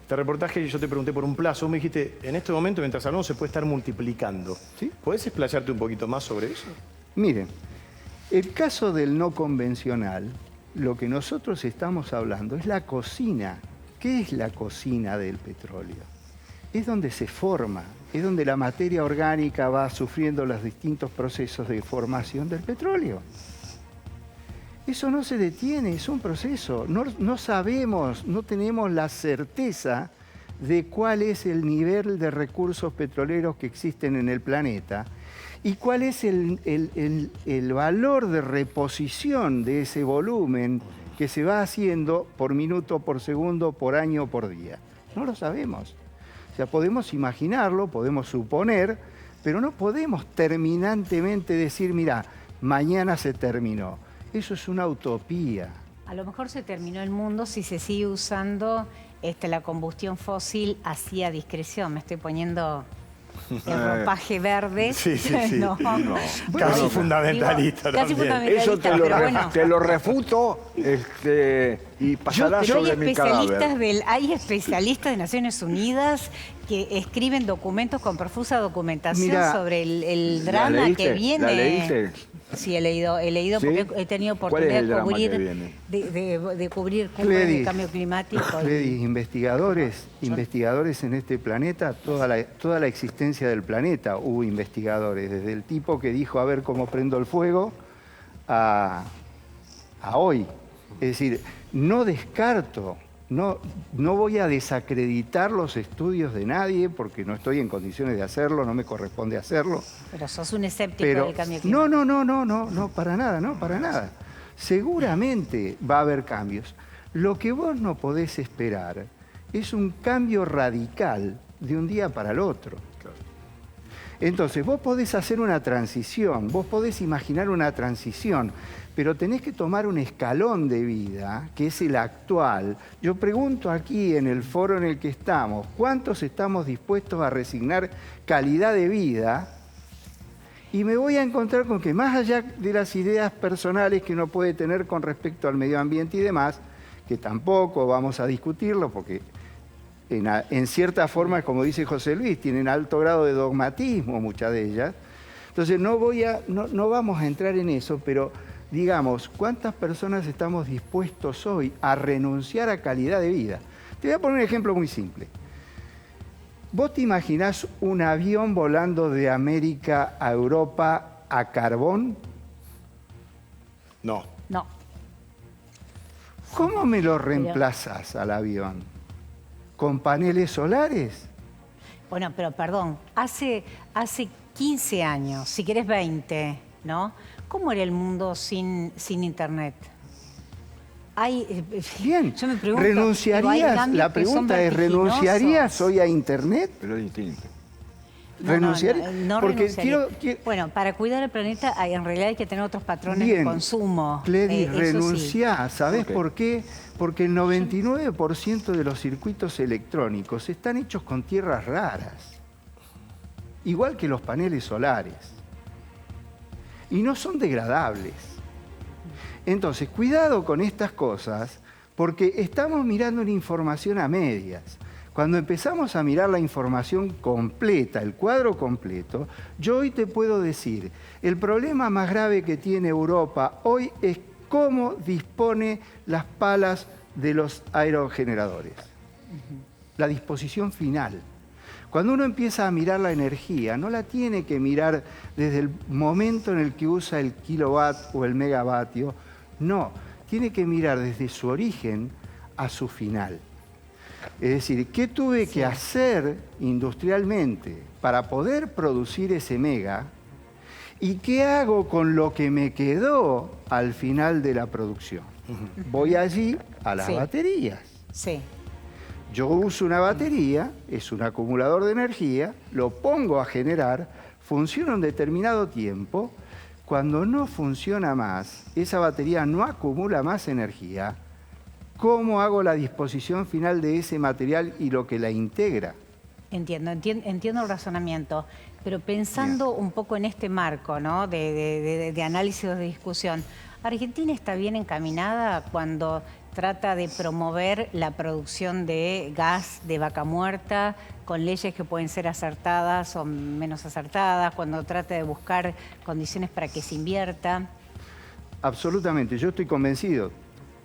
reportaje y yo te pregunté por un plazo, me dijiste, en este momento, mientras hablamos, se puede estar multiplicando. ¿Sí? ¿Podés explayarte un poquito más sobre eso? Miren, el caso del no convencional, lo que nosotros estamos hablando es la cocina. ¿Qué es la cocina del petróleo? Es donde se forma, es donde la materia orgánica va sufriendo los distintos procesos de formación del petróleo. Eso no se detiene, es un proceso. No sabemos, no tenemos la certeza de cuál es el nivel de recursos petroleros que existen en el planeta y cuál es el valor de reposición de ese volumen que se va haciendo por minuto, por segundo, por año, por día. No lo sabemos. O sea, podemos imaginarlo, podemos suponer, pero no podemos terminantemente decir, mira, mañana se terminó. Eso es una utopía. A lo mejor se terminó el mundo si se sigue usando la combustión fósil así a discreción. Me estoy poniendo el ropaje verde. Sí. No. Casi fundamentalista casi también. fundamentalista, Eso pero te lo refuto y pasará sobre mi cadáver. Hay especialistas de Naciones Unidas que escriben documentos con profusa documentación sobre el drama que viene. ¿La leíste? Sí, he leído ¿Sí? porque he tenido oportunidad de cubrir cumbres de cambio climático. Investigadores en este planeta, toda la existencia del planeta hubo investigadores, desde el tipo que dijo a ver cómo prendo el fuego a hoy. Es decir, no descarto, no voy a desacreditar los estudios de nadie porque no estoy en condiciones de hacerlo, no me corresponde hacerlo. Pero sos un escéptico del cambio climático. No, para nada. Seguramente va a haber cambios. Lo que vos no podés esperar es un cambio radical de un día para el otro. Entonces, vos podés hacer una transición, vos podés imaginar una transición, pero tenés que tomar un escalón de vida, que es el actual. Yo pregunto aquí en el foro en el que estamos, ¿cuántos estamos dispuestos a resignar calidad de vida? Y me voy a encontrar con que más allá de las ideas personales que uno puede tener con respecto al medio ambiente y demás, que tampoco vamos a discutirlo porque en cierta forma, como dice José Luis, tienen alto grado de dogmatismo muchas de ellas. Entonces no vamos a entrar en eso, pero digamos, ¿cuántas personas estamos dispuestos hoy a renunciar a calidad de vida? Te voy a poner un ejemplo muy simple. ¿Vos te imaginás un avión volando de América a Europa a carbón? No. ¿Cómo me lo reemplazas al avión? ¿Con paneles solares? Bueno, pero perdón, hace 15 años, si querés 20, ¿no? ¿Cómo era el mundo sin Internet? Bien, yo me pregunto, ¿renunciarías? La pregunta es, ¿renunciarías hoy a Internet? Pero es distinto. ¿Renunciarías? No porque renunciaría. Bueno, para cuidar el planeta en realidad hay que tener otros patrones de consumo. Cledi, renunciá. Sí. ¿Sabés por qué? Porque el 99% de los circuitos electrónicos están hechos con tierras raras. Igual que los paneles solares. Y no son degradables. Entonces, cuidado con estas cosas, porque estamos mirando una información a medias. Cuando empezamos a mirar la información completa, el cuadro completo, yo hoy te puedo decir, el problema más grave que tiene Europa hoy es cómo dispone las palas de los aerogeneradores. La disposición final. Cuando uno empieza a mirar la energía, no la tiene que mirar desde el momento en el que usa el kilowatt o el megavatio, no, tiene que mirar desde su origen a su final. Es decir, ¿qué tuve que hacer industrialmente para poder producir ese mega? ¿Y qué hago con lo que me quedó al final de la producción? Voy allí a las baterías. Sí. Yo uso una batería, es un acumulador de energía, lo pongo a generar, funciona un determinado tiempo. Cuando no funciona más, esa batería no acumula más energía, ¿cómo hago la disposición final de ese material y lo que la integra? Entiendo el razonamiento, pero pensando un poco en este marco, ¿no? de análisis o de discusión, ¿Argentina está bien encaminada cuando trata de promover la producción de gas de vaca muerta con leyes que pueden ser acertadas o menos acertadas, cuando trata de buscar condiciones para que se invierta? Absolutamente, yo estoy convencido,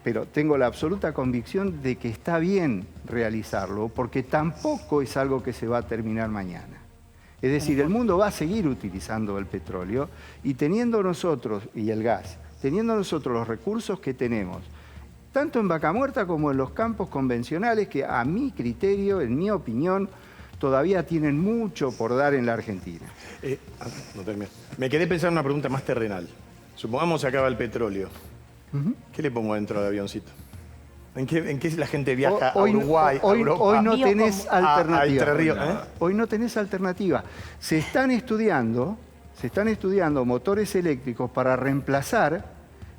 pero tengo la absoluta convicción de que está bien realizarlo, porque tampoco es algo que se va a terminar mañana. Es decir, el mundo va a seguir utilizando el petróleo y teniendo nosotros, y el gas, teniendo nosotros los recursos que tenemos, tanto en Vaca Muerta como en los campos convencionales, que a mi criterio, en mi opinión, todavía tienen mucho por dar en la Argentina. No termino. Me quedé pensando en una pregunta más terrenal. Supongamos que acaba el petróleo. ¿Qué le pongo dentro del avioncito? ¿En qué la gente viaja a Uruguay, a Europa? Hoy no tenés alternativa. A Entre Ríos, Hoy no tenés alternativa. Se están estudiando motores eléctricos para reemplazar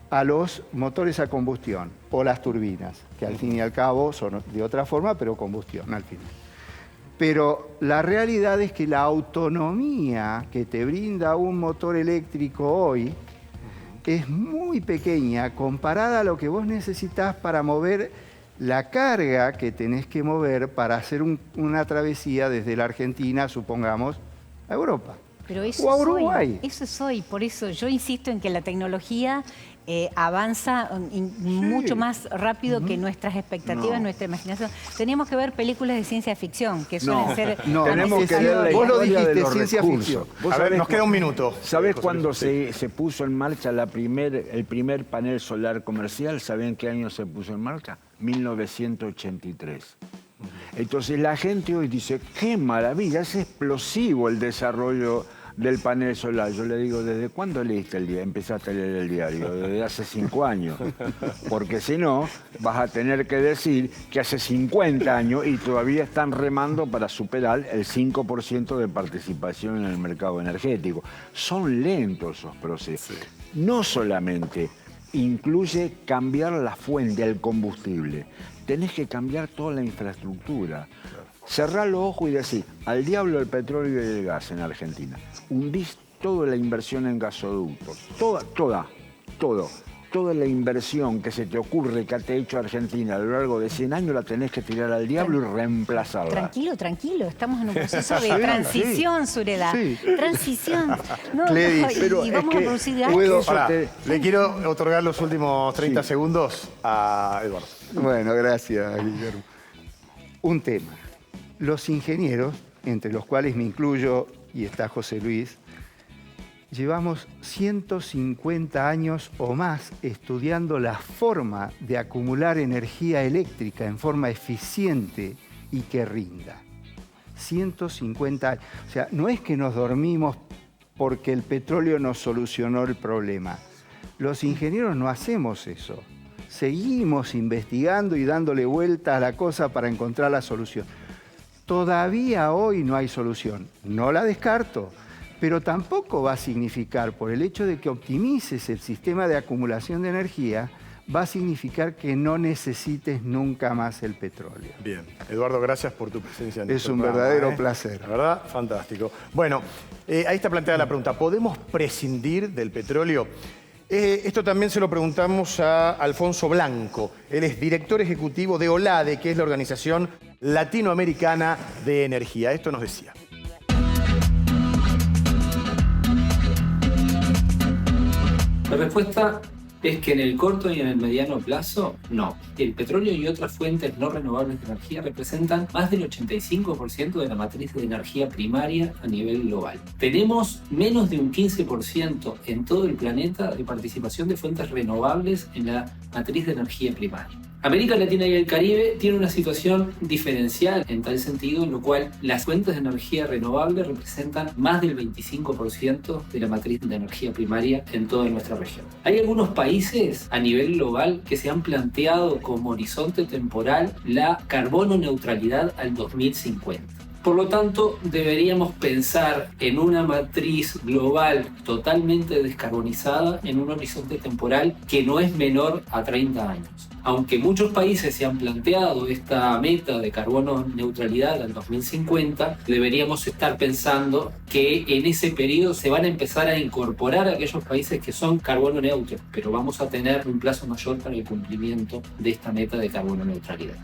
a los motores a combustión o las turbinas, que al fin y al cabo son de otra forma, pero combustión al final. Pero la realidad es que la autonomía que te brinda un motor eléctrico hoy es muy pequeña comparada a lo que vos necesitas para mover la carga que tenés que mover para hacer una travesía desde la Argentina, supongamos, a Europa. Pero eso o a Uruguay. Eso es hoy. Por eso yo insisto en que la tecnología avanza mucho más rápido que nuestras expectativas, nuestra imaginación. Teníamos que ver películas de ciencia ficción, que suelen ser... tenemos que ver la historia de los ciencia recursos. A ver, nos queda un minuto. ¿Sabés cuándo se puso en marcha el primer panel solar comercial? ¿Saben qué año se puso en marcha? 1983. Entonces la gente hoy dice, qué maravilla, es explosivo el desarrollo del panel solar. Yo le digo, ¿desde cuándo leíste empezaste a leer el diario? Desde hace 5 años. Porque si no, vas a tener que decir que hace 50 años y todavía están remando para superar el 5% de participación en el mercado energético. Son lentos esos procesos. No solamente incluye cambiar la fuente, el combustible. Tenés que cambiar toda la infraestructura. Cerrá los ojos y decir, al diablo el petróleo y el gas en Argentina. Hundís toda la inversión en gasoductos. Toda la inversión que se te ocurre que te ha hecho Argentina a lo largo de 100 años la tenés que tirar al diablo y reemplazarla. Tranquilo. Estamos en un proceso de transición, Sureda. Sí. Transición. Gledys, y vamos a producir gas. Le quiero otorgar los últimos 30 segundos a Eduardo. Bueno, gracias, Guillermo. Un tema. Los ingenieros, entre los cuales me incluyo y está José Luis, llevamos 150 años o más estudiando la forma de acumular energía eléctrica en forma eficiente y que rinda. 150 años. O sea, no es que nos dormimos porque el petróleo nos solucionó el problema. Los ingenieros no hacemos eso. Seguimos investigando y dándole vuelta a la cosa para encontrar la solución. Todavía hoy no hay solución. No la descarto, pero tampoco va a significar, por el hecho de que optimices el sistema de acumulación de energía, va a significar que no necesites nunca más el petróleo. Bien. Eduardo, gracias por tu presencia en Es un verdadero placer. La verdad, fantástico. Bueno, ahí está planteada la pregunta. ¿Podemos prescindir del petróleo? Esto también se lo preguntamos a Alfonso Blanco. Él es director ejecutivo de OLADE, que es la Organización Latinoamericana de Energía. Esto nos decía. La respuesta es que en el corto y en el mediano plazo, no. El petróleo y otras fuentes no renovables de energía representan más del 85% de la matriz de energía primaria a nivel global. Tenemos menos de un 15% en todo el planeta de participación de fuentes renovables en la matriz de energía primaria. América Latina y el Caribe tiene una situación diferencial en tal sentido, en lo cual las fuentes de energía renovable representan más del 25% de la matriz de energía primaria en toda nuestra región. Hay algunos países a nivel global que se han planteado como horizonte temporal la carbono neutralidad al 2050. Por lo tanto, deberíamos pensar en una matriz global totalmente descarbonizada en un horizonte temporal que no es menor a 30 años. Aunque muchos países se han planteado esta meta de carbono neutralidad al 2050, deberíamos estar pensando que en ese periodo se van a empezar a incorporar aquellos países que son carbono neutros, pero vamos a tener un plazo mayor para el cumplimiento de esta meta de carbono neutralidad.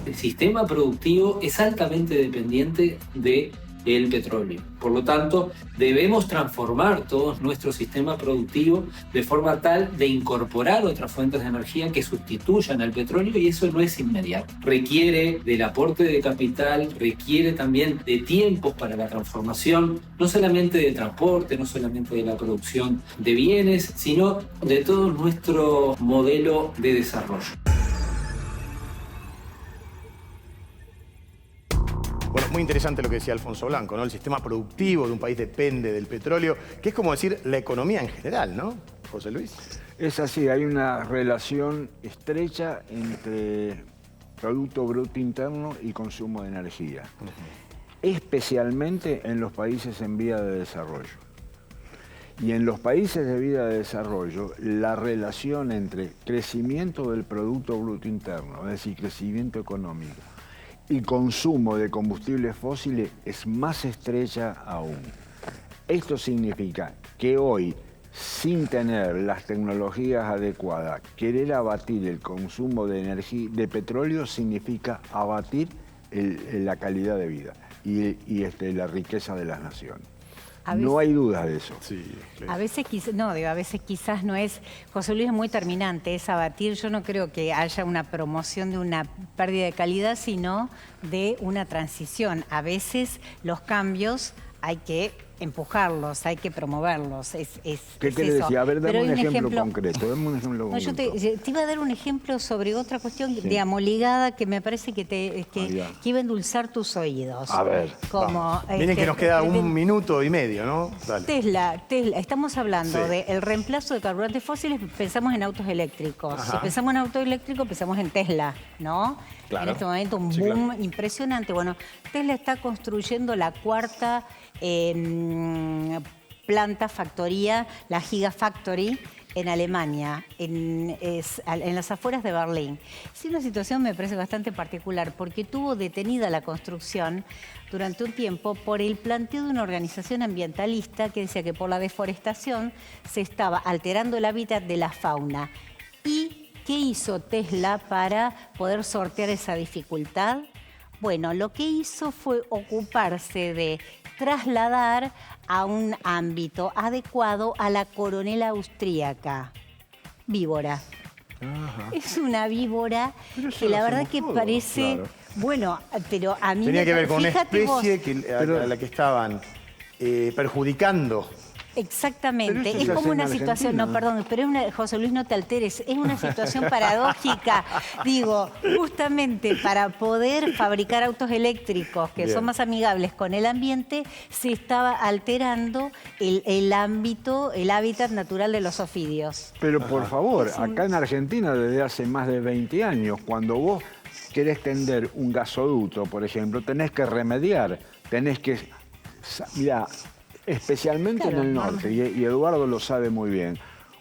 El sistema productivo es altamente dependiente de el petróleo. Por lo tanto, debemos transformar todo nuestro sistema productivo de forma tal de incorporar otras fuentes de energía que sustituyan al petróleo, y eso no es inmediato. Requiere del aporte de capital, requiere también de tiempos para la transformación, no solamente del transporte, no solamente de la producción de bienes, sino de todo nuestro modelo de desarrollo. Bueno, muy interesante lo que decía Alfonso Blanco, ¿no? El sistema productivo de un país depende del petróleo, que es como decir la economía en general, ¿no, José Luis? Es así, hay una relación estrecha entre Producto Bruto Interno y consumo de energía, especialmente en los países en vía de desarrollo. Y en los países de vía de desarrollo, la relación entre crecimiento del Producto Bruto Interno, es decir, crecimiento económico, y consumo de combustibles fósiles es más estrecha aún. Esto significa que hoy, sin tener las tecnologías adecuadas, querer abatir el consumo de energía, de petróleo, significa abatir la calidad de vida y la riqueza de las naciones. No hay duda de eso. Sí, a veces quizás no es, José Luis es muy terminante, es abatir. Yo no creo que haya una promoción de una pérdida de calidad, sino de una transición. A veces los cambios hay que empujarlos, hay que promoverlos. ¿Qué querés decir? A ver, dame un ejemplo concreto. Dame un ejemplo concreto. Yo te iba a dar un ejemplo sobre otra cuestión, digamos, ligada, que me parece que iba a endulzar tus oídos. A ver, miren que nos queda un minuto y medio, ¿no? Dale. Tesla, estamos hablando del reemplazo de carburantes fósiles, pensamos en autos eléctricos. Ajá. Si pensamos en autos eléctricos, pensamos en Tesla, ¿no? Claro. En este momento un boom impresionante. Bueno, Tesla está construyendo la cuarta planta, factoría, la Gigafactory, en Alemania, en las afueras de Berlín. Es una situación, me parece, bastante particular, porque tuvo detenida la construcción durante un tiempo por el planteo de una organización ambientalista que decía que por la deforestación se estaba alterando el hábitat de la fauna. ¿Y qué hizo Tesla para poder sortear esa dificultad? Bueno, lo que hizo fue ocuparse de trasladar a un ámbito adecuado a la coronela austríaca, víbora. Ajá. Es una víbora que la verdad que parece... Claro. Bueno, pero a mí... Tenía que ver con una fíjate especie a la que estaban perjudicando. Exactamente, Pero eso es se como hace en una situación, Argentina. no, perdón, pero José Luis, no te alteres, es una situación paradójica. Digo, justamente para poder fabricar autos eléctricos que Bien. son más amigables con el ambiente, se estaba alterando el ámbito, el hábitat natural de los ofidios. Pero por favor, acá en Argentina desde hace más de 20 años, cuando vos querés tender un gasoducto, por ejemplo, tenés que remediar, tenés que... Mirá, especialmente Claro, en el norte, y Eduardo lo sabe muy bien,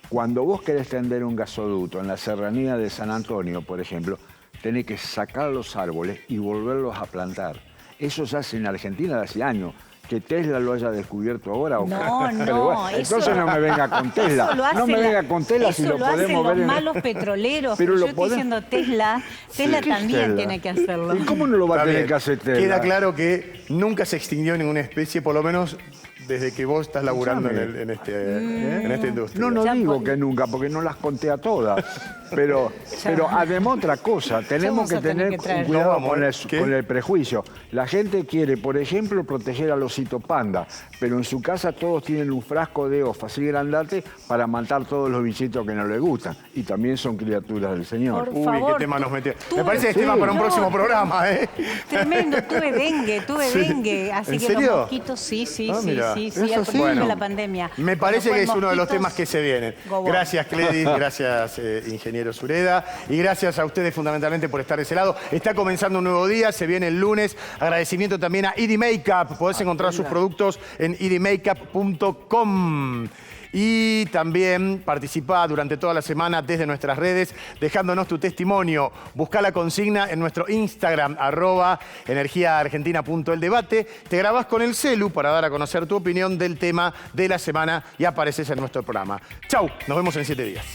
cuando vos querés tender un gasoducto en la serranía de San Antonio, por ejemplo, tenés que sacar los árboles y volverlos a plantar. Eso se hace en Argentina de hace años. Que Tesla lo haya descubierto ahora. No, Pero bueno, entonces no me venga con Tesla. No me venga con Tesla si lo podemos ver los en... malos petroleros. Pero Pero lo yo estoy diciendo Tesla también Tesla. tiene que hacerlo. ¿Y cómo no lo va a Está tener bien. que hacer Tesla? Queda claro que nunca se extinguió ninguna especie, por lo menos desde que vos estás laburando en esta industria. No digo que nunca, porque no las conté a todas. Pero además otra cosa, tenemos que tener cuidado con el prejuicio. La gente quiere, por ejemplo, proteger al osito panda, pero en su casa todos tienen un frasco de ofa así grandate para matar todos los bichitos que no les gustan. Y también son criaturas del Señor. Por favor, qué tema nos metió. tuve- Me parece que es tema para un próximo programa, ¿eh? Tremendo, tuve dengue, así ¿En que serio? los mosquitos, sí, Ah, mira. al ¿Eso principio sí? de Bueno, la pandemia. Me parece Cuando que es fue uno de los mosquitos, temas que se vienen. Gobón. Gracias, Cledis, gracias, ingeniero Sureda, y gracias a ustedes fundamentalmente por estar de ese lado. Está comenzando un nuevo día, se viene el lunes. Agradecimiento también a ED Makeup. Podés encontrar sus productos en edmakeup.com. Y también participá durante toda la semana desde nuestras redes, dejándonos tu testimonio. Buscá la consigna en nuestro Instagram, @energiaargentina.eldebate. Te grabás con el celu para dar a conocer tu opinión del tema de la semana y apareces en nuestro programa. Chau, nos vemos en 7 días.